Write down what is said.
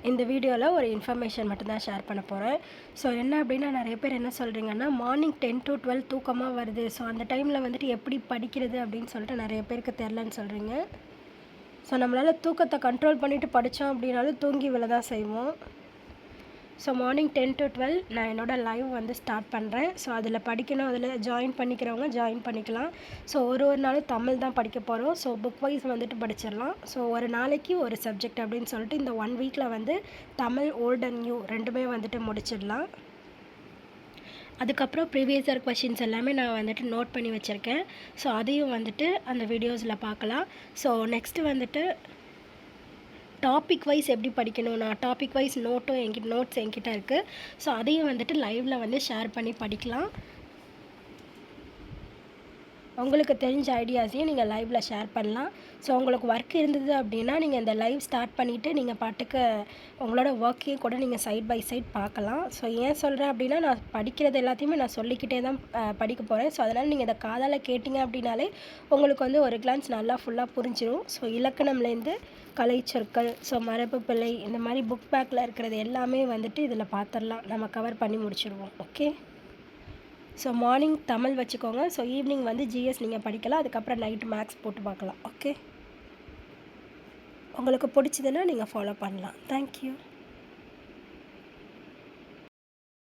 இந்த வீடியோவில் ஒரு இன்ஃபர்மேஷன் மட்டும்தான் ஷேர் பண்ண போகிறேன். ஸோ என்ன அப்படின்னா, நிறைய பேர் என்ன சொல்கிறீங்கன்னா, மார்னிங் 10 to 12 தூக்கமாக வருது. ஸோ அந்த டைமில் வந்துட்டு எப்படி படிக்கிறது அப்படின்னு சொல்லிட்டு நிறைய பேருக்கு தெரிலன்னு சொல்கிறீங்க. ஸோ நம்மளால் தூக்கத்தை கண்ட்ரோல் பண்ணிவிட்டு படித்தோம் அப்படின்னாலும் தூங்கி விழ தான் செய்வோம். ஸோ மார்னிங் 10 to 12 நான் என்னோடய லைவ் வந்து ஸ்டார்ட் பண்ணுறேன். ஸோ அதில் படிக்கணும், அதில் ஜாயின் பண்ணிக்கிறவங்க ஜாயின் பண்ணிக்கலாம். ஸோ ஒரு நாளும் தமிழ் தான் படிக்க போகிறோம். ஸோ புக் வைஸ் வந்துட்டு படிச்சிடலாம். ஸோ ஒரு நாளைக்கு ஒரு சப்ஜெக்ட் அப்படின்னு சொல்லிட்டு இந்த 1 வீக்கில் வந்து தமிழ் ஓல்ட் அண்ட் நியூ ரெண்டுமே வந்துட்டு முடிச்சிடலாம். அதுக்கப்புறம் ப்ரீவியஸ் இயர் கொஷின்ஸ் எல்லாமே நான் வந்துட்டு நோட் பண்ணி வச்சுருக்கேன். ஸோ அதையும் வந்துட்டு அந்த வீடியோஸில் பார்க்கலாம். ஸோ நெக்ஸ்ட்டு வந்துட்டு டாபிக் வைஸ் எப்படி படிக்கணும், நான் டாபிக் வைஸ் நோட்ஸ் என்கிட்ட இருக்குது. ஸோ அதையும் வந்துட்டு லைவில் வந்து ஷேர் பண்ணி படிக்கலாம். உங்களுக்கு தெரிஞ்ச ஐடியாஸையும் நீங்கள் லைவில் ஷேர் பண்ணலாம். ஸோ உங்களுக்கு ஒர்க் இருந்தது அப்படின்னா நீங்கள் இந்த லைவ் ஸ்டார்ட் பண்ணிவிட்டு நீங்கள் பாட்டுக்கு உங்களோட ஒர்க்கையும் கூட நீங்கள் சைட் பை சைட் பார்க்கலாம். ஸோ ஏன் சொல்கிறேன் அப்படின்னா, நான் படிக்கிறது எல்லாத்தையுமே நான் சொல்லிக்கிட்டே தான் படிக்க போகிறேன். ஸோ அதனால் நீங்கள் இதை காதால் கேட்டிங்க அப்படின்னாலே உங்களுக்கு வந்து ஒரு கிளான்ஸ் நல்லா ஃபுல்லாக புரிஞ்சிடும். ஸோ இலக்கணம்லேருந்து கலைச்சொற்கள், ஸோ மரபு பிழை, இந்த மாதிரி புக் பேக்கில் இருக்கிறது எல்லாமே வந்துட்டு இதில் பார்த்துடலாம். நம்ம கவர் பண்ணி முடிச்சிடுவோம். ஓகே. ஸோ மார்னிங் தமிழ் வச்சுக்கோங்க. ஸோ ஈவினிங் வந்து ஜிஎஸ் நீங்கள் படிக்கலாம். அதுக்கப்புறம் நைட்டு மேக்ஸ் போட்டு பார்க்கலாம். ஓகே. உங்களுக்கு பிடிச்சதுன்னா நீங்கள் ஃபாலோ பண்ணலாம். தேங்க்யூ.